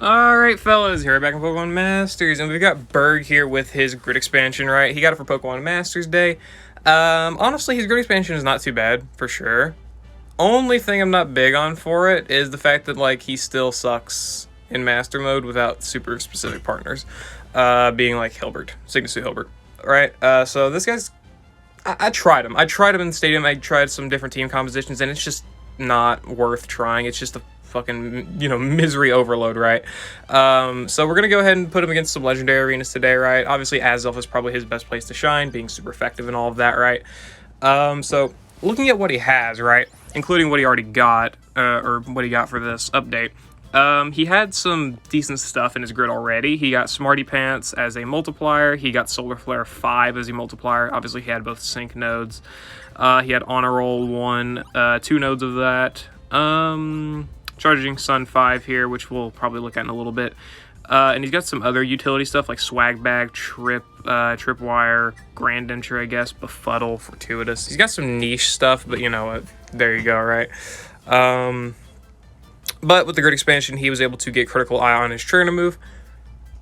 Alright fellas, here we're back in Pokemon Masters, and we've got Burgh here with his grid expansion, right? He got it for Pokemon Masters Day. Honestly, his grid expansion is not too bad, for sure. Only thing I'm not big on for it is the fact that, like, he still sucks in Master Mode without super specific partners. Being like Hilbert, Signasu Hilbert, right? So this guy's... I tried him. I tried him in the stadium, I tried some different team compositions, and it's just not worth trying. It's just a fucking, misery overload, right? So we're gonna go ahead and put him against some legendary arenas today, right? Obviously AZELF is probably his best place to shine, being super effective and all of that, right? So looking at what he has, right, including what he already got, or what he got for this update, he had some decent stuff in his grid already. He got Smarty Pants as a multiplier. He got Solar Flare 5 as a multiplier. Obviously, he had both sync nodes. He had Honor Roll 1, 2 nodes of that. Charging Sun 5 here, which we'll probably look at in a little bit. And he's got some other utility stuff like Swag Bag, Tripwire, Grand Entry, I guess, Befuddle, Fortuitous. He's got some niche stuff, but you know what? There you go, right? But with the grid expansion, he was able to get Critical Eye on his trainer move.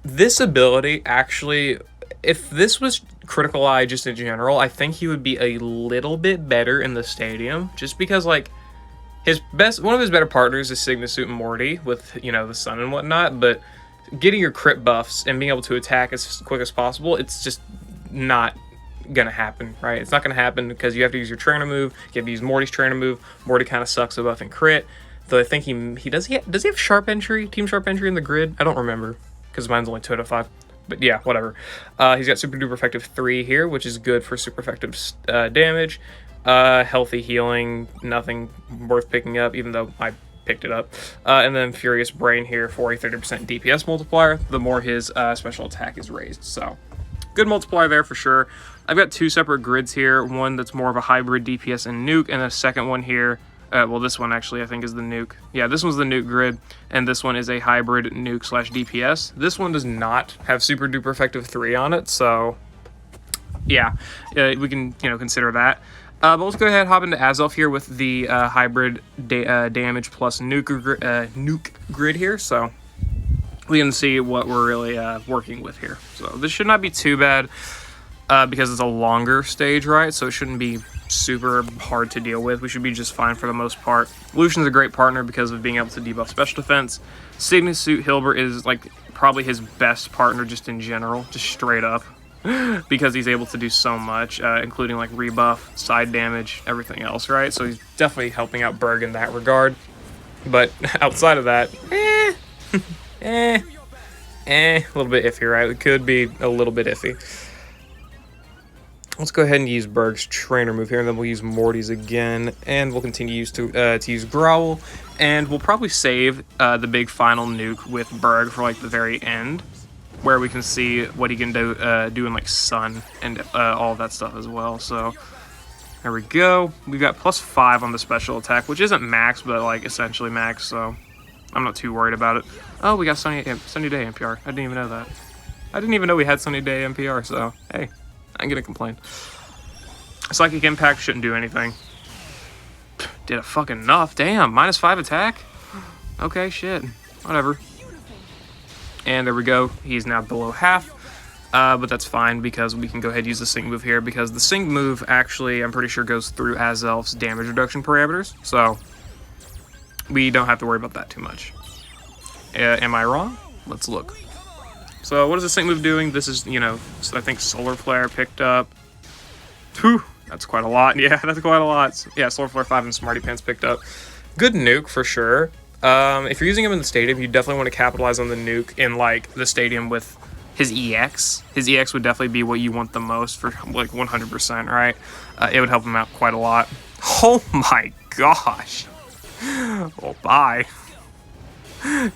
This ability, actually, if this was Critical Eye just in general, I think he would be a little bit better in the stadium. Just because, like, one of his better partners is Signasu and Morty with, the sun and whatnot. But getting your crit buffs and being able to attack as quick as possible, it's just not gonna happen, right? It's not gonna happen because you have to use your trainer move. You have to use Morty's trainer move. Morty kind of sucks at buff and crit. Though I think does he have sharp entry, team sharp entry in the grid? I don't remember because mine's only 2 out of 5. But yeah, whatever. He's got super duper effective 3 here, which is good for super effective damage. Healthy healing, nothing worth picking up, even though I picked it up. And then Furious Brain here for a 30% DPS multiplier, the more his special attack is raised. So good multiplier there for sure. I've got 2 separate grids here, one that's more of a hybrid DPS and nuke, and a second one here. Well, this one actually I think is the nuke. Yeah, this one's the nuke grid, and this one is a hybrid nuke / DPS. This one does not have super duper effective 3 on it, so yeah, we can consider that. But let's go ahead and hop into AZELF here with the hybrid damage plus nuke grid here, so we can see what we're really working with here. So this should not be too bad because it's a longer stage, right? So it shouldn't be super hard to deal with. We should be just fine for the most part. Lucian's a great partner because of being able to debuff special defense. Signasu Hilbert is like probably his best partner just in general, just straight up. Because he's able to do so much, including like rebuff, side damage, everything else, right? So he's definitely helping out Burgh in that regard. But outside of that, a little bit iffy, right? It could be a little bit iffy. Let's go ahead and use Burgh's trainer move here, and then we'll use Morty's again, and we'll continue to use Growl, and we'll probably save the big final nuke with Burgh for like the very end, where we can see what he can do in like Sun and all of that stuff as well. So there we go. We've got +5 on the special attack, which isn't max, but like essentially max, so I'm not too worried about it. Oh, we got Sunny Day NPR. I didn't even know that. I didn't even know we had Sunny Day NPR, so hey, I ain't gonna complain. Psychic Impact shouldn't do anything. Did a fucking enough. Damn, -5 attack? Okay, shit. Whatever. And there we go. He's now below half. But that's fine because we can go ahead and use the sync move here because the sync move actually, I'm pretty sure, goes through AZELF's damage reduction parameters. So we don't have to worry about that too much. Am I wrong? Let's look. So what is the sync move doing? This is, I think Solar Flare picked up. Whew, that's quite a lot. Yeah, that's quite a lot. Yeah, Solar Flare 5 and Smarty Pants picked up. Good nuke for sure. If you're using him in the stadium, you definitely want to capitalize on the nuke in like the stadium with his EX. His EX would definitely be what you want the most for like 100%, right? It would help him out quite a lot. Oh my gosh. Well, bye.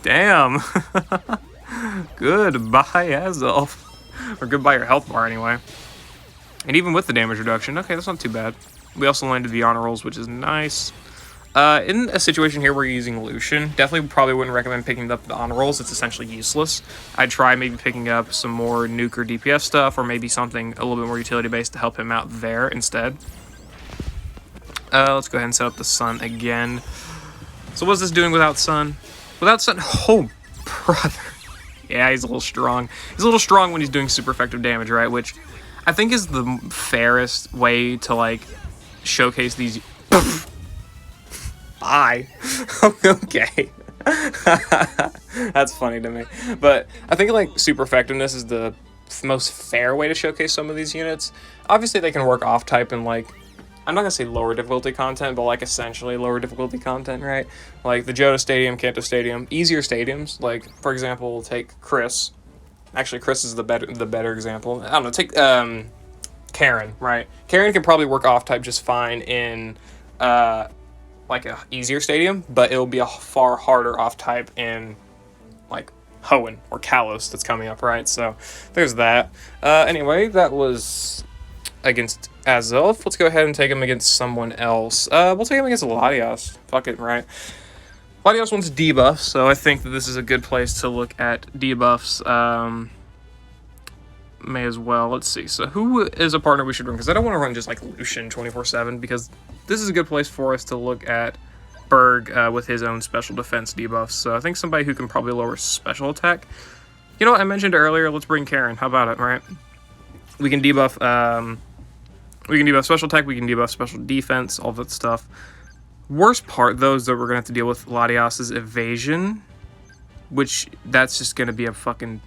Damn. Goodbye, AZELF. Or goodbye your health bar, anyway. And even with the damage reduction, okay, that's not too bad. We also landed the honor rolls, which is nice. In a situation here where you're using Lucian, definitely probably wouldn't recommend picking up the honor rolls. It's essentially useless. I'd try maybe picking up some more nuke or DPS stuff, or maybe something a little bit more utility-based to help him out there instead. Let's go ahead and set up the sun again. So what's this doing without sun? Without sun, oh, brother. Yeah, he's a little strong. He's a little strong when he's doing super effective damage, right? Which I think is the fairest way to, like, showcase these... Bye. Okay. That's funny to me. But I think, like, super effectiveness is the most fair way to showcase some of these units. Obviously, they can work off-type in, like, I'm not going to say lower difficulty content, but, like, essentially lower difficulty content, right? Like, the Johto Stadium, Kanto Stadium, easier stadiums. Like, for example, we'll take Chris. Actually, Chris is the better example. I don't know, take Karen, right? Karen can probably work off-type just fine in, like, a easier stadium, but it'll be a far harder off-type in, like, Hoenn or Kalos that's coming up, right? So, there's that. Anyway, that was against AZELF. Let's go ahead and take him against someone else. We'll take him against Latias. Fuck it, right? Latias wants debuffs, so I think that this is a good place to look at debuffs. May as well. Let's see. So who is a partner we should run? Because I don't want to run just like Lucian 24/7, because this is a good place for us to look at Burgh with his own special defense debuffs. So I think somebody who can probably lower special attack. You know what I mentioned earlier? Let's bring Karen. How about it, right? We can debuff special attack, we can debuff special defense, all that stuff. Worst part, though, is that we're going to have to deal with Latias's evasion, which that's just going to be a fucking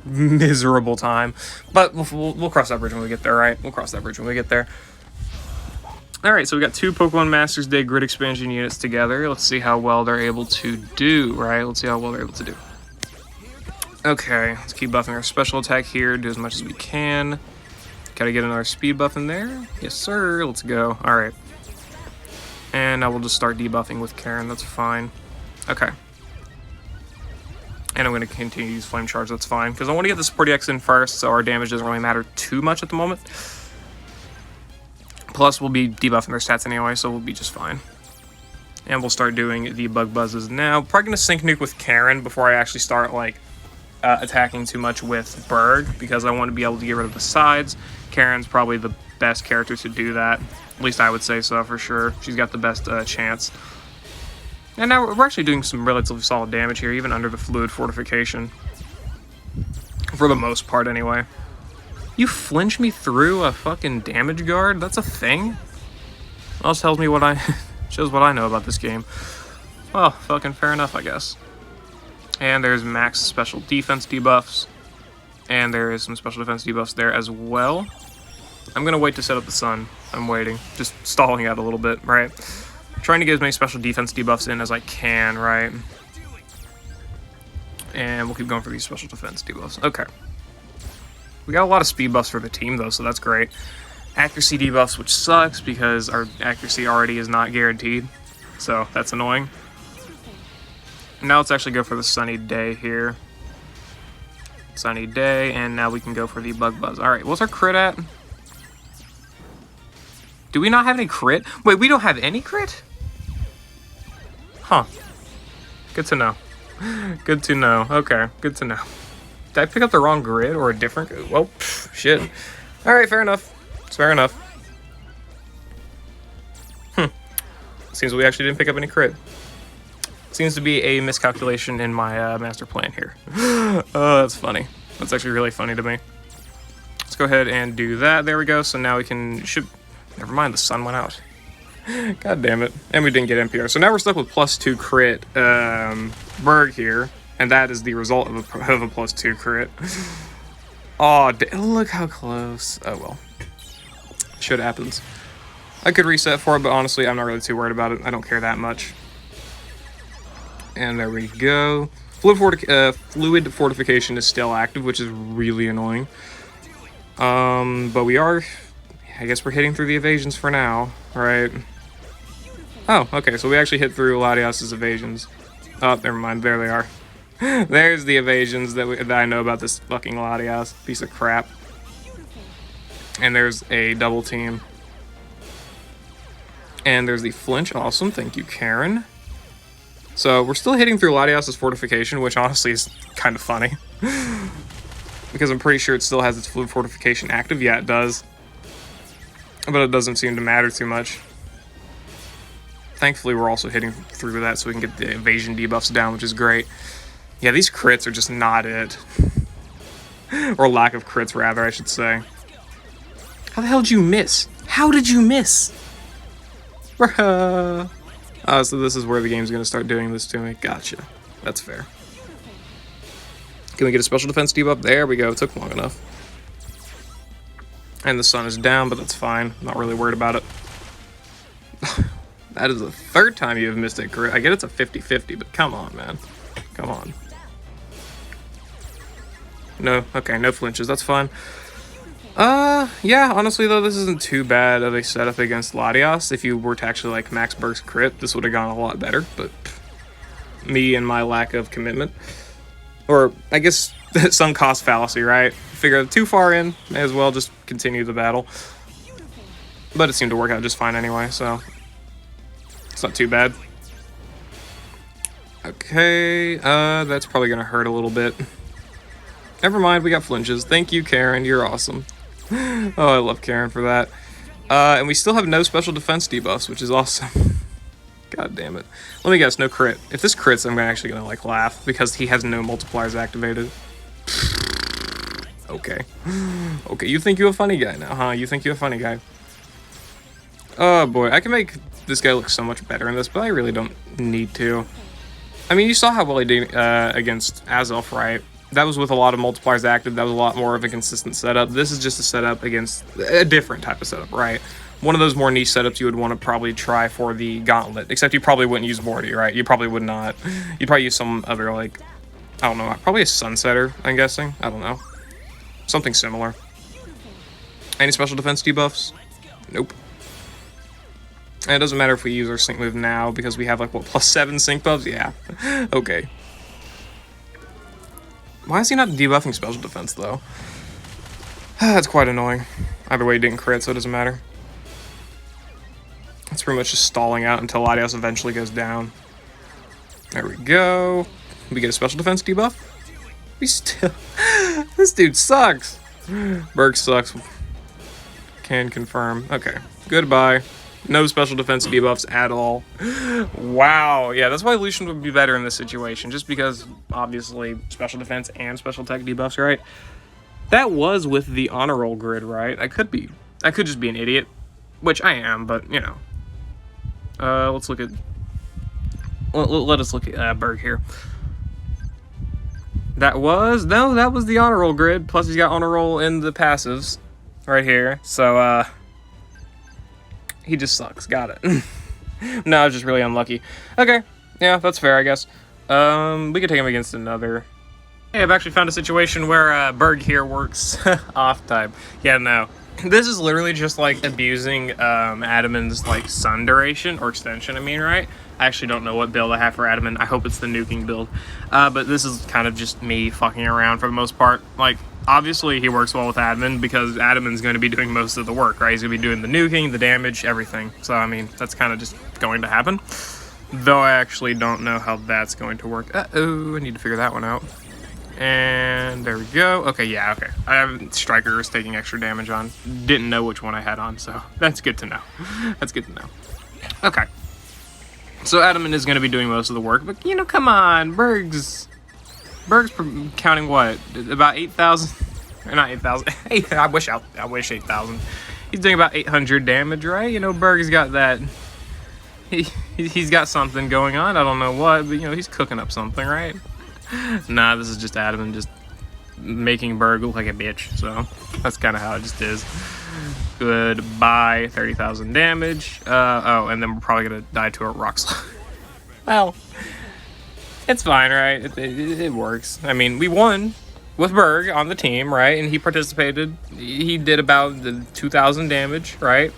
miserable time. But we'll cross that bridge when we get there, right? We'll cross that bridge when we get there. Alright, so we got 2 Pokemon Masters Day grid expansion units together. Let's see how well they're able to do, right? Let's see how well they're able to do. Okay, let's keep buffing our special attack here, do as much as we can. Gotta get another speed buff in there. Yes, sir. Let's go. Alright. And I will just start debuffing with Karen. That's fine. Okay. And I'm going to continue to use Flame Charge. That's fine. Because I want to get the Support EX in first, so our damage doesn't really matter too much at the moment. Plus, we'll be debuffing their stats anyway, so we'll be just fine. And we'll start doing the Bug Buzzes now. Probably going to Sync Nuke with Karen before I actually start, like, attacking too much with Burgh, because I want to be able to get rid of the sides. Karen's probably the best character to do that. At least I would say so, for sure. She's got the best chance. And now we're actually doing some relatively solid damage here, even under the Fluid Fortification. For the most part, anyway. You flinch me through a fucking damage guard? That's a thing? Well, tells me what I... shows what I know about this game. Well, fucking fair enough, I guess. And there's max special defense debuffs. And there is some special defense debuffs there as well. I'm going to wait to set up the sun. I'm waiting. Just stalling out a little bit, right? Trying to get as many special defense debuffs in as I can, right? And we'll keep going for these special defense debuffs. Okay. We got a lot of speed buffs for the team, though, so that's great. Accuracy debuffs, which sucks because our accuracy already is not guaranteed. So that's annoying. Now let's actually go for the Sunny Day here. Sunny Day, and now we can go for the Bug Buzz. Alright, what's our crit at? Do we not have any crit? Wait, we don't have any crit? Huh. Good to know. Good to know. Okay, good to know. Did I pick up the wrong grid or a different... Well, pff, shit. Alright, fair enough. It's fair enough. Seems we actually didn't pick up any crit. Seems to be a miscalculation in my master plan here. Oh, that's funny. That's actually really funny to me. Let's go ahead and do that. There we go. So now we can... Never mind, the sun went out. God damn it. And we didn't get NPR. So now we're stuck with +2 crit Burgh here. And that is the result of a +2 crit. Oh, look how close. Oh, well. Shit happens. I could reset for it, but honestly, I'm not really too worried about it. I don't care that much. And there we go. Fluid Fortification is still active, which is really annoying. But we are... I guess we're hitting through the evasions for now, right? Oh, okay, so we actually hit through Latias's evasions. Oh, never mind, there they are. There's the evasions that I know about this fucking Latias piece of crap. And there's a double team. And there's the flinch, awesome, thank you, Karen. So we're still hitting through Latias's fortification, which honestly is kind of funny. Because I'm pretty sure it still has its fluid fortification active. Yeah, it does. But it doesn't seem to matter too much. Thankfully, we're also hitting through that so we can get the evasion debuffs down, which is great. Yeah, these crits are just not it. Or lack of crits, rather, I should say. How the hell did you miss? How did you miss? Bruh. Oh, so this is where the game's gonna start doing this to me. Gotcha. That's fair. Can we get a special defense debuff? There we go. It took long enough. And the sun is down, but that's fine. Not really worried about it. That is the third time you have missed a crit. I get it's a 50-50, but come on, man. Come on. No, okay, no flinches. That's fine. Yeah, honestly, though, this isn't too bad of a setup against Latios. If you were to actually, like, max Burgh's crit, this would have gone a lot better, but me and my lack of commitment. Or, I guess, sunk cost fallacy, right? Figure too far in, may as well just continue the battle. But it seemed to work out just fine anyway, so it's not too bad. Okay, that's probably gonna hurt a little bit. Never mind, we got flinches. Thank you, Karen, you're awesome. Oh, I love Karen for that. And we still have no special defense debuffs, which is awesome. God damn it. Let me guess, no crit. If this crits, I'm actually gonna, like, laugh, because he has no multipliers activated. Okay. Okay, you think you're a funny guy now, huh? You think you're a funny guy. Oh, boy. I can make this guy look so much better in this, but I really don't need to. I mean, you saw how well he did against AZELF, right? That was with a lot of multipliers active. That was a lot more of a consistent setup. This is just a setup against a different type of setup, right? One of those more niche setups you would want to probably try for the Gauntlet. Except you probably wouldn't use Morty, right? You probably would not. You'd probably use some other, like, I don't know, probably a Sunsetter, I'm guessing. I don't know. Something similar. Any special defense debuffs? Nope. And it doesn't matter if we use our sync move now because we have, like, what, +7 sync buffs? Yeah. Okay. Why is he not debuffing special defense, though? That's quite annoying. Either way, he didn't crit, so it doesn't matter. It's pretty much just stalling out until Latios eventually goes down. There we go. We get a special defense debuff? We still... This dude sucks. Burgh sucks. Can confirm. Okay. Goodbye. No special defense debuffs at all. Wow. Yeah, that's why Lucian would be better in this situation. Just because, obviously, special defense and special tech debuffs, right? That was with the honor roll grid, right? I could just be an idiot. Which I am, but, you know. Let's look at... Let us look at Burgh here. That was the honor roll grid. Plus, he's got honor roll in the passives right here. So, he just sucks. Got it. No, I was just really unlucky. Okay. Yeah, that's fair, I guess. We could take him against another. Hey, I've actually found a situation where Burgh here works off type. Yeah, no. This is literally just like abusing Adaman's like sun duration or extension, I mean, right? I actually don't know what build I have for Adaman. I hope it's the nuking build. But this is kind of just me fucking around for the most part. Like, obviously he works well with Adaman because Adaman's going to be doing most of the work, right? He's going to be doing the nuking, the damage, everything. So, I mean, that's kind of just going to happen. Though I actually don't know how that's going to work. Uh-oh, I need to figure that one out. And there we go. Okay, yeah, okay. I have strikers taking extra damage on. Didn't know which one I had on, so that's good to know. That's good to know. Okay. So Adaman is going to be doing most of the work, but, you know, come on. Burgh's counting what? About 8,000? Or not 8,000. I wish 8,000. He's doing about 800 damage, right? You know, Burgh's got that. He's got something going on. I don't know what, but, you know, he's cooking up something, right? Nah, this is just Adaman just making Burgh look like a bitch, so that's kind of how it just is. Goodbye, 30,000 damage. Oh, and then we're probably gonna die to a rock slide. Well, it's fine, right? It works. I mean, we won with Burgh on the team, right? And he participated. He did about the 2,000 damage, right?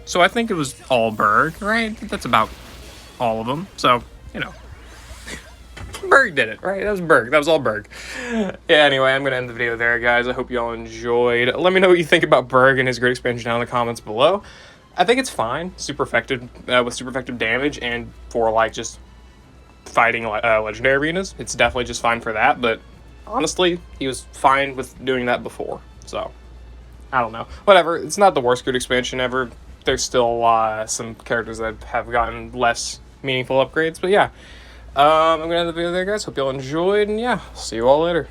So I think it was all Burgh, right? That's about all of them. So, you know. Burgh did it, right? That was Burgh. That was all Burgh. Yeah, anyway, I'm going to end the video there, guys. I hope you all enjoyed. Let me know what you think about Burgh and his great expansion down in the comments below. I think it's fine. Super effective, with super effective damage, and for, like, just fighting legendary arenas. It's definitely just fine for that, but honestly, he was fine with doing that before. So, I don't know. Whatever. It's not the worst good expansion ever. There's still some characters that have gotten less meaningful upgrades, but yeah. I'm gonna end the video there, guys. Hope y'all enjoyed, and yeah, see you all later.